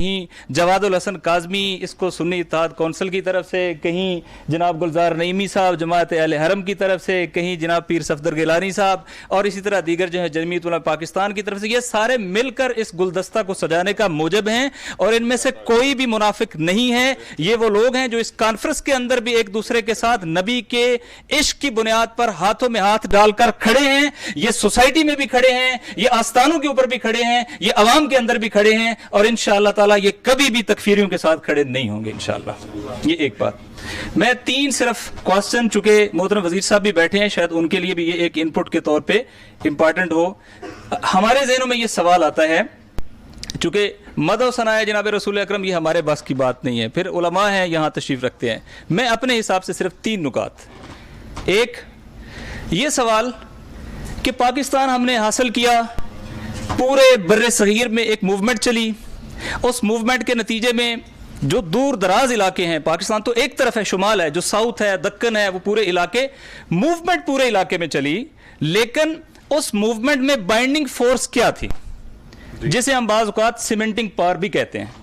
कहीं जवादुल हसन काज़मी इसको सुन्नी इत्तेहाद कौंसिल की तरफ से, कहीं जनाब गुलजार नईमी साहब जमात अहले हरम की तरफ से, कहीं जनाब पीर सफदर गिलानी साहब और इसी तरह दीगर जो है जमीयत उलमा पाकिस्तान की तरफ से, ये सारे मिलकर इस गुलदस्ता को सजाने का मूजब हैं और इनमें से कोई भी मुनाफिक नहीं है। ये वो लोग हैं जो इस कॉन्फ्रेंस के अंदर भी एक दूसरे के साथ नबी के इश्क की बुनियाद पर हाथों में हाथ डालकर खड़े हैं। ये सोसाइटी में भी खड़े हैं, ये आस्थानों के ऊपर भी खड़े हैं, ये अवाम के अंदर भी खड़े हैं और इंशाअल्लाह ताला ये कभी भी तकफीरियों के साथ खड़े नहीं होंगे इंशाअल्लाह। ये एक बात। मैं तीन सिर्फ क्वेश्चन, चूंकि मोहतरम वजीर साहब भी बैठे हैं, शायद उनके लिए भी ये एक इनपुट के तौर पे इंपॉर्टेंट हो। हमारे ज़हनों में ये सवाल आता है, चूंकि मदह सनाए जनाब रसूल अकरम ये हमारे बस की बात नहीं है, फिर उलमा हैं यहाँ तशरीफ रखते हैं। मैं अपने हिसाब से सिर्फ तीन नुकात। एक, ये सवाल कि पाकिस्तान हमने हासिल किया, पूरे बर्रे सगीर में एक मूवमेंट चली, उस मूवमेंट के नतीजे में जो दूर दराज इलाके हैं, पाकिस्तान तो एक तरफ है, शुमाल है, जो साउथ है, दक्कन है, वो पूरे इलाके, मूवमेंट पूरे इलाके में चली, लेकिन उस मूवमेंट में बाइंडिंग फोर्स क्या थी, जिसे हम बाज़ औक़ात सीमेंटिंग पावर भी कहते हैं।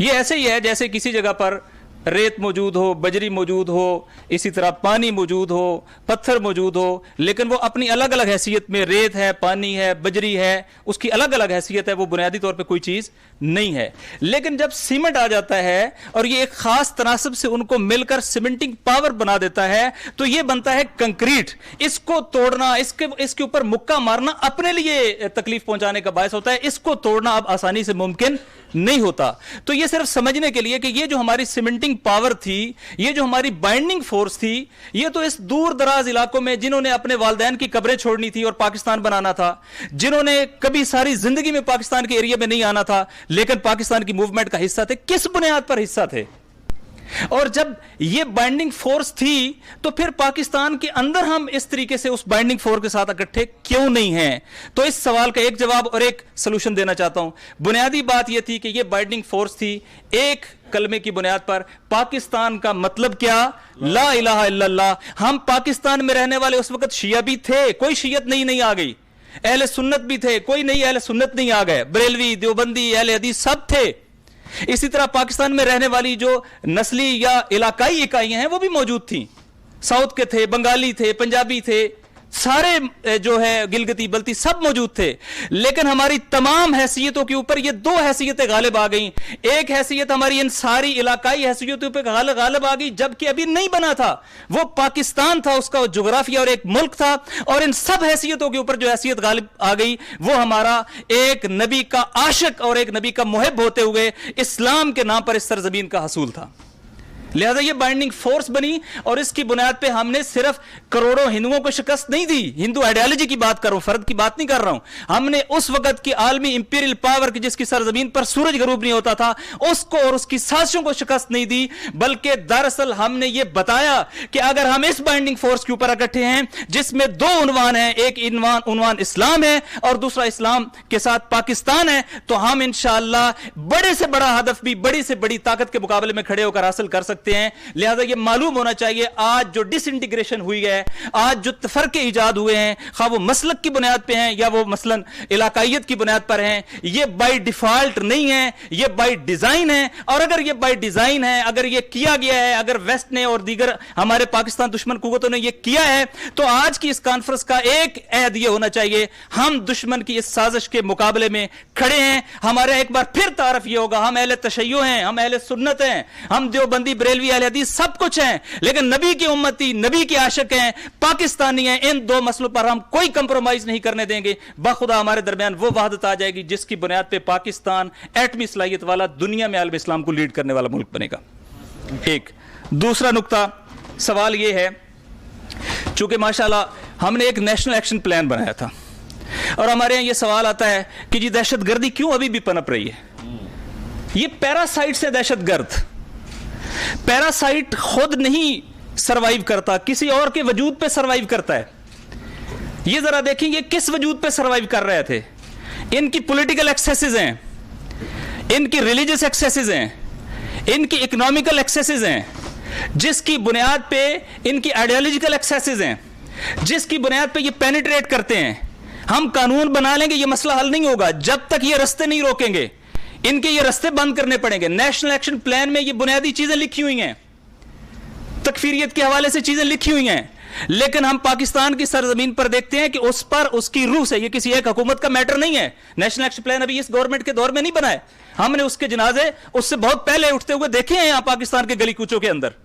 ये ऐसे ही है जैसे किसी जगह पर रेत मौजूद हो, बजरी मौजूद हो, इसी तरह पानी मौजूद हो, पत्थर मौजूद हो, लेकिन वो अपनी अलग अलग हैसियत में, रेत है, पानी है, बजरी है, उसकी अलग अलग हैसियत है, वो बुनियादी तौर पे कोई चीज़ नहीं है। लेकिन जब सीमेंट आ जाता है और ये एक खास तनासब से उनको मिलकर सीमेंटिंग पावर बना देता है, तो ये बनता है कंक्रीट। इसको तोड़ना, इसके ऊपर मुक्का मारना अपने लिए तकलीफ पहुंचाने का बायस होता है। इसको तोड़ना अब आसानी से मुमकिन नहीं होता। तो ये सिर्फ समझने के लिए कि ये जो हमारी सीमेंटिंग पावर थी, ये जो हमारी बाइंडिंग फोर्स थी, ये तो इस दूर दराज इलाकों में जिन्होंने अपने वालिदैन की कब्रें छोड़नी थी और पाकिस्तान बनाना था, जिन्होंने कभी सारी जिंदगी में पाकिस्तान के एरिया में नहीं आना था, लेकिन पाकिस्तान की मूवमेंट का हिस्सा थे, किस बुनियाद पर हिस्सा थे? और जब ये बाइंडिंग फोर्स थी तो फिर पाकिस्तान के अंदर हम इस तरीके से उस बाइंडिंग फोर्स के साथ इकट्ठे क्यों नहीं हैं? तो इस सवाल का एक जवाब और एक सलूशन देना चाहता हूं। बुनियादी बात यह थी कि ये बाइंडिंग फोर्स थी एक कलमे की बुनियाद पर। पाकिस्तान का मतलब क्या? ला इलाहा इल्लल्लाह। हम पाकिस्तान में रहने वाले उस वक्त शिया भी थे, कोई शियत नहीं आ गई, अहले सुन्नत भी थे, कोई नहीं अहले सुन्नत नहीं आ गए, बरेलवी, देवबंदी, अहले हदीस सब थे। इसी तरह पाकिस्तान में रहने वाली जो नस्ली या इलाकाई इकाइयां हैं वो भी मौजूद थी, साउथ के थे, बंगाली थे, पंजाबी थे, सारे जो है गिलगिती बल्ती सब मौजूद थे। लेकिन हमारी तमाम हैसियतों के ऊपर ये दो हैसियतें गालिब आ गई। एक हैसियत हमारी इन सारी इलाकाई हैसियतों पर गालिब आ गई, जबकि अभी नहीं बना था, वो पाकिस्तान था, उसका जोग्राफिया और एक मुल्क था। और इन सब हैसियतों के ऊपर जो हैसियत गालिब आ गई वो हमारा एक नबी का आशिक और एक नबी का मुहिब होते हुए इस्लाम के नाम पर इस सरजमीन का हसूल था। लिहाजा ये बाइंडिंग फोर्स बनी और इसकी बुनियाद पे हमने सिर्फ करोड़ों हिंदुओं को शिकस्त नहीं दी। हिंदू आइडियोलॉजी की बात कर रहा हूं, फर्द की बात नहीं कर रहा हूं। हमने उस वक्त की आलमी इंपीरियल पावर की जिसकी सरजमीन पर सूरज गरूब नहीं होता था, उसको और उसकी साजिशों को शिकस्त नहीं दी, बल्कि दरअसल हमने ये बताया कि अगर हम इस बाइंडिंग फोर्स के ऊपर इकट्ठे हैं जिसमें दो उन्वान हैं, एक उन्वान इस्लाम है और दूसरा इस्लाम के साथ पाकिस्तान है, तो हम इंशाअल्लाह बड़े से बड़ा हदफ भी बड़ी से बड़ी ताकत के मुकाबले में खड़े होकर हासिल कर सकते हैं। लिहाजा ये मालूम होना चाहिए आज जो डिसइंटीग्रेशन हुई है, आज जो तफरके इजाद हुए हैं, खा वो मसलक की बुनियाद पे हैं या वो मसलन इलाकाइयत की बुनियाद पर हैं, ये बाय डिफॉल्ट नहीं है, ये बाय डिजाइन है। और अगर ये बाय डिजाइन है, अगर ये किया गया है, अगर वेस्ट ने और दीगर हमारे पाकिस्तान दुश्मन कुव्वतों ने ये किया है, तो आज की इस कॉन्फ्रेंस का एक अहद ये होना चाहिए, हम दुश्मन की इस साजिश के मुकाबले में खड़े हैं। हमारा एक बार फिर तारफ ये होगा, हम अहले तशय्यो हैं, हम अहले सुन्नत हैं, हम देवबंदी, बरेलवी, अहले हदीस सब कुछ हैं, लेकिन नबी की उम्मती, नबी के आशिक हैं, पाकिस्तानी हैं। इन दो मसलों पर हम कोई कंप्रोमाइज नहीं करने देंगे। बाखुदा हमारे दरमियान वो वहदत आ जाएगी जिसकी बुनियाद पे पाकिस्तान एटमी सलाहियत वाला, दुनिया में आलम इस्लाम को लीड करने वाला मुल्क बनेगा। एक दूसरा नुक्ता सवाल ये है, चूंकि माशाल्लाह हमने एक नेशनल एक्शन प्लान बनाया था और हमारे यहां ये सवाल आता है कि जी दहशतगर्दी क्यों अभी भी पनप रही है? ये पैरासाइट से दहशतगर्द, पैरासाइट खुद नहीं सरवाइव करता, किसी और के वजूद पे सरवाइव करता है। ये जरा देखें ये किस वजूद पे सरवाइव कर रहे थे। इनकी पॉलिटिकल एक्सेसेस हैं, इनकी रिलीजियस एक्सेसेस हैं, इनकी इकोनॉमिकल एक्सेसेस हैं, जिसकी बुनियाद पे इनकी आइडियोलॉजिकल एक्सेसेस हैं, जिसकी बुनियाद पे ये पेनिट्रेट करते हैं। हम कानून बना लेंगे, ये मसला हल नहीं होगा जब तक ये रास्ते नहीं रोकेंगे। ان کے یہ رستے بند کرنے پڑیں گے. نیشنل ایکشن پلان میں یہ بنیادی چیزیں لکھی ہوئی ہیں, تکفیریت کے حوالے سے چیزیں لکھی ہوئی ہیں, لیکن ہم پاکستان کی سرزمین پر دیکھتے ہیں کہ اس پر اس کی روح سے, یہ کسی ایک حکومت کا میٹر نہیں ہے. نیشنل ایکشن پلان ابھی اس گورنمنٹ کے دور میں نہیں بنا ہے, ہم نے اس کے جنازے اس سے بہت پہلے اٹھتے ہوئے دیکھے ہیں یہاں پاکستان کے گلی کوچوں کے اندر.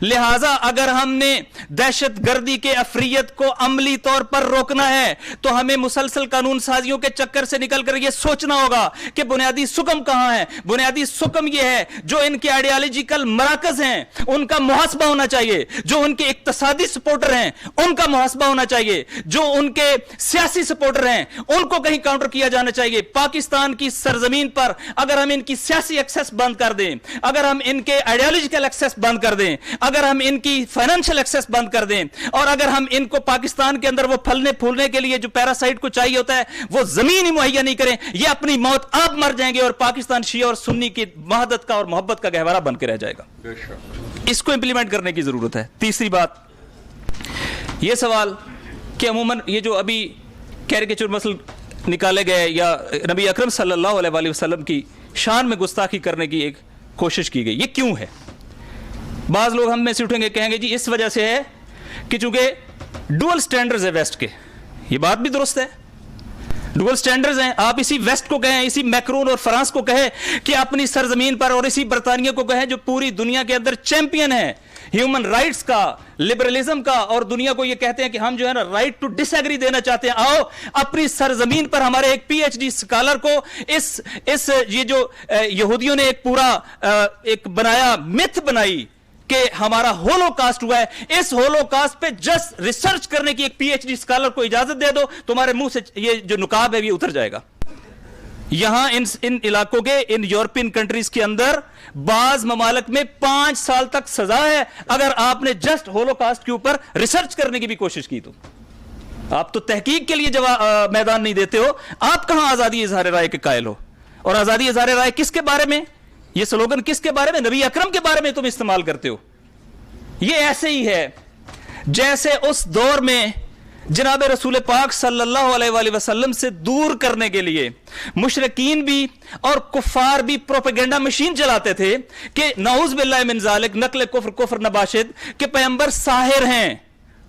لہٰذا اگر ہم نے دہشت گردی کے افریت کو عملی طور پر روکنا ہے تو ہمیں مسلسل قانون سازیوں کے چکر سے نکل کر یہ سوچنا ہوگا کہ بنیادی سکم کہاں ہے. بنیادی سکم یہ ہے جو ان کے آئیڈیالوجیکل مراکز ہیں ان کا محاسبہ ہونا چاہیے, جو ان کے اقتصادی سپورٹر ہیں ان کا محاسبہ ہونا چاہیے, جو ان کے سیاسی سپورٹر ہیں ان کو کہیں کاؤنٹر کیا جانا چاہیے. پاکستان کی سرزمین پر اگر ہم ان کی سیاسی ایکسس بند کر دیں, اگر ہم ان کے آئیڈیالوجیکل ایکسس بند کر دیں, اگر ہم ان کی فائنینشل ایکسس بند کر دیں, اور اگر ہم ان کو پاکستان کے اندر وہ پھلنے پھولنے کے لیے جو پیراسائٹ کو چاہیے ہوتا ہے وہ زمین ہی مہیا نہیں کریں, یہ اپنی موت آپ مر جائیں گے اور پاکستان شیعہ اور سنی کی وحدت کا اور محبت کا گہوارہ بن کے رہ جائے گا. اس کو امپلیمنٹ کرنے کی ضرورت ہے. تیسری بات یہ سوال کہ عموماً یہ جو ابھی کیریکیچر مسل نکالے گئے یا نبی اکرم صلی اللہ علیہ وسلم کی شان میں گستاخی کرنے کی ایک کوشش کی گئی, یہ کیوں ہے؟ بعض لوگ ہم میں سے اٹھیں گے کہیں گے جی اس وجہ سے ہے کہ چونکہ ڈوئل سٹینڈرز ہے ویسٹ کے. یہ بات بھی درست ہے, ڈوئل سٹینڈرز ہیں. آپ اسی ویسٹ کو کہیں, اسی میکرون اور فرانس کو کہیں کہ اپنی سرزمین پر, اور اسی برطانیہ کو کہیں جو پوری دنیا کے اندر چیمپئن ہے ہیومن رائٹس کا, لبرلزم کا, اور دنیا کو یہ کہتے ہیں کہ ہم جو ہے نا رائٹ ٹو ڈس ایگری دینا چاہتے ہیں. آؤ اپنی سرزمین پر ہمارے ایک پی ایچ ڈی اسکالر کو اس یہ جو یہودیوں نے ایک پورا ایک بنایا, متھ بنائی کہ ہمارا ہولو کاسٹ ہوا ہے, اس ہولو کاسٹ پہ جسٹ ریسرچ کرنے کی ایک پی ایچ ڈی اسکالر کو اجازت دے دو, تمہارے منہ سے یہ جو نقاب ہے یہ اتر جائے گا. یہاں ان علاقوں کے, ان یورپین کنٹریز کے اندر بعض ممالک میں 5 سال تک سزا ہے اگر آپ نے جسٹ ہولو کاسٹ کے اوپر ریسرچ کرنے کی بھی کوشش کی. تو آپ تو تحقیق کے لیے میدان نہیں دیتے ہو, آپ کہاں آزادی اظہار رائے کے قائل ہو؟ اور آزادی اظہار رائے کس کے بارے میں, یہ سلوگن کس کے بارے میں؟ نبی اکرم کے بارے میں تم استعمال کرتے ہو. یہ ایسے ہی ہے جیسے اس دور میں جناب رسول پاک صلی اللہ علیہ وآلہ وسلم سے دور کرنے کے لیے مشرکین بھی اور کفار بھی پروپیگنڈا مشین چلاتے تھے کہ نعوذ باللہ من ذالک, نقل کفر نباشد, کہ پیغمبر ساحر ہیں,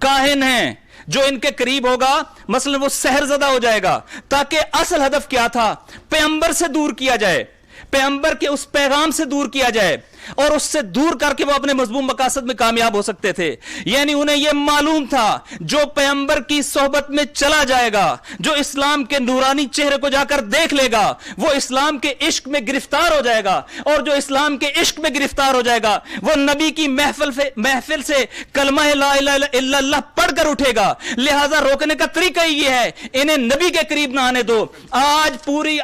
کاہن ہیں, جو ان کے قریب ہوگا مثلا وہ سحر زدہ ہو جائے گا. تاکہ اصل ہدف کیا تھا؟ پیغمبر سے دور کیا جائے, پیغمبر کے اس پیغام سے دور کیا جائے, اور اس سے دور کر کے وہ اپنے مضمون مقاصد میں کامیاب ہو سکتے تھے. یعنی انہیں یہ معلوم تھا جو پیغمبر کی صحبت میں چلا جائے گا, جو اسلام کے نورانی چہرے کو جا کر دیکھ لے گا, وہ اسلام کے عشق میں گرفتار ہو جائے گا, اور جو اسلام کے عشق میں گرفتار ہو جائے گا وہ نبی کی محفل سے کلمہ لا الہ الا اللہ پڑھ کر اٹھے گا. لہذا روکنے کا طریقہ یہ ہے, انہیں نبی کے قریب نہ آنے دو. آج پوری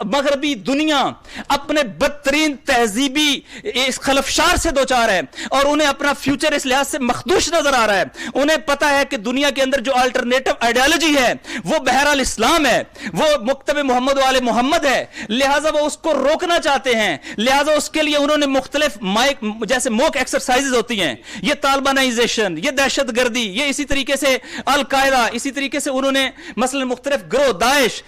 مغربی دنیا اپنے بدترین تہذیبی اس خلفشار سے دوچار ہے, اور انہیں اپنا فیوچر اس لحاظ سے مخدوش نظر آ رہا ہے. انہیں پتا ہے کہ دنیا کے اندر جو الٹرنیٹو آئیڈیالوجی ہے وہ بہرحال اسلام ہے, وہ مکتب محمد و آل محمد ہے. لہٰذا وہ اس کو روکنا چاہتے ہیں. لہٰذا اس کے لیے انہوں نے مختلف جیسے موک ایکسرسائزز ہوتی ہیں, یہ طالبانائزیشن, یہ دہشت گردی, یہ اسی طریقے سے القاعدہ, اسی طریقے سے انہوں نے مثلا مختلف گروہ, داعش,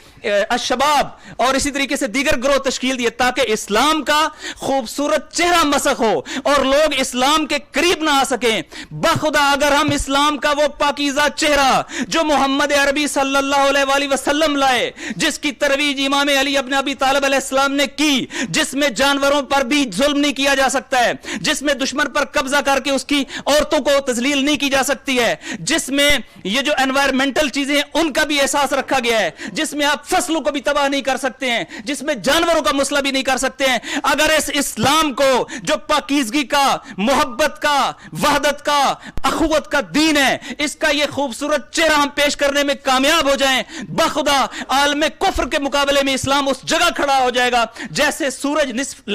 الشباب اور اسی طریقے سے دیگر گروہ تشکیل دیے تاکہ اسلام کا خوبصورت چہرہ مسخ ہو اور لوگ اسلام کے قریب نہ آ سکیں. بخدا اگر ہم اسلام کا وہ پاکیزہ چہرہ جو محمد عربی صلی اللہ علیہ وآلہ وسلم لائے, جس کی ترویج امام علی ابن ابی طالب علیہ السلام نے کی, جس میں جانوروں پر بھی ظلم نہیں کیا جا سکتا ہے, جس میں دشمن پر قبضہ کر کے اس کی عورتوں کو تذلیل نہیں کی جا سکتی ہے, جس میں یہ جو انوائرمنٹل چیزیں ہیں ان کا بھی احساس رکھا گیا ہے, جس میں آپ فصلوں کو بھی تباہ نہیں کر سکتے ہیں, جس میں جانوروں کا مسئلہ بھی نہیں کر سکتے ہیں. اگر اس اسلام کو جو پاکیزگی کا, محبت کا, وحدت کا, اخوت کا دین ہے, اس کا یہ خوبصورت چہرہ ہم پیش کرنے میں کامیاب ہو جائیں, بخدا عالم کفر کے مقابلے میں اسلام اس جگہ کھڑا ہو جائے گا جیسے سورج نصف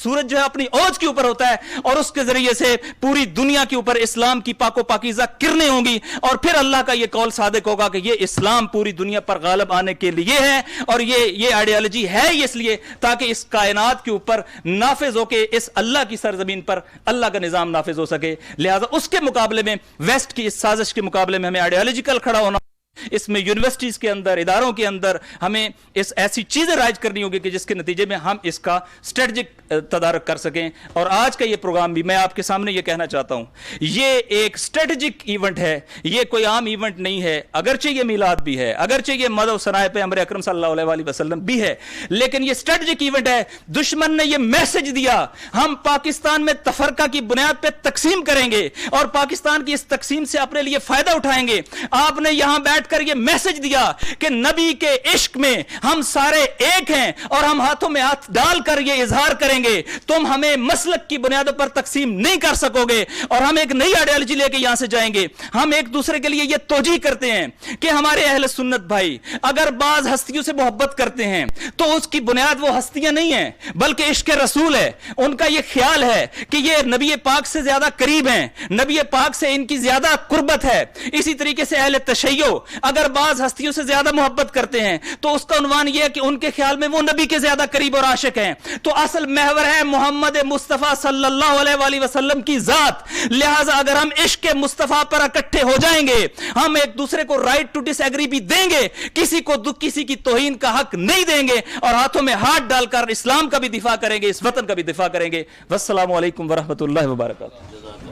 سورج جو ہے اپنی اوج کے اوپر ہوتا ہے, اور اس کے ذریعے سے پوری دنیا کے اوپر اسلام کی پاک و پاکیزہ کرنیں ہوں گی, اور پھر اللہ کا یہ قول صادق ہوگا کہ یہ اسلام پوری دنیا پر غالب آنے کے لیے ہے, اور یہ آئیڈیالوجی ہے اس لیے تاکہ اس کائنات کے اوپر نافذ ہو کے اس اللہ کی سرزمین پر اللہ کا نظام نافذ ہو سکے. لہذا اس کے مقابلے میں, ویسٹ کی اس سازش کے مقابلے میں ہمیں آئیڈیالوجیکل کھڑا ہونا इसमें यूनिवर्सिटीज़ के अंदर, इदारों के अंदर हमें इस ऐसी चीज़ें राइज करनी होगी कि जिसके नतीजे में हम इसका स्ट्रेटजिक तदारक कर सकें। और आज का ये प्रोग्राम भी मैं आपके सामने ये कहना चाहता हूँ, ये एक स्ट्रेटजिक इवेंट है, ये कोई आम इवेंट नहीं है। अगरचे ये मिलाद भी है, अगरचे ये मदद सनाए पे पैगंबर अकरम सल्लल्लाहु अलैहि वसल्लम भी है, लेकिन ये स्ट्रेटजिक इवेंट है। दुश्मन ने ये मैसेज दिया, हम पाकिस्तान में तफरका की बुनियाद पे तकसीम करेंगे और पाकिस्तान की इस तकसीम से अपने लिए फायदा उठाएंगे। आपने यहां बैठकर ये मैसेज दिया कि नबी के इश्क में हम सारे एक हैं और हम हाथों में हाथ डालकर ये इजहार करेंगे, तुम हमें मसलक की बुनियादों पर तकसीम नहीं कर सकोगे और हम एक नई आइडियोलॉजी लेके यहां से जाएंगे। हम एक दूसरे के लिए ये तोजी करते हैं कि हमारे अहले सुन्नत भाई अगर बाज हस्तियों से मोहब्बत करते हैं तो उसकी बुनियाद वो हस्तियां नहीं है बल्कि इश्क रसूल है। उनका ये ख्याल है कि ये नबी पाक से ज्यादा करीब हैं, नबी पाक से इनकी ज्यादा कुर्बत है। इसी तरीके से अहले तशय्यो अगर बाज हस्तियों से ज्यादा मोहब्बत करते हैं तो उसका उन्वान यह है कि उनके ख्याल में वो नबी के ज्यादा करीब और आशिक हैं। तो असल महवर है मोहम्मद मुस्तफा सल्लल्लाहु अलैहि वसल्लम की जात। लिहाजा अगर हम इश्क मुस्तफा पर इकट्ठे हो जाएंगे, हम एक दूसरे को राइट टू डिसएग्री भी देंगे, किसी को दुख किसी की तौहीन का हक नहीं देंगे और हाथों में हाथ डालकर इस्लाम का भी दिफा करेंगे, इस वतन का भी दिफा करेंगे। वस्सलामु अलैकुम वरहमतुल्लाहि वबरकातुहू।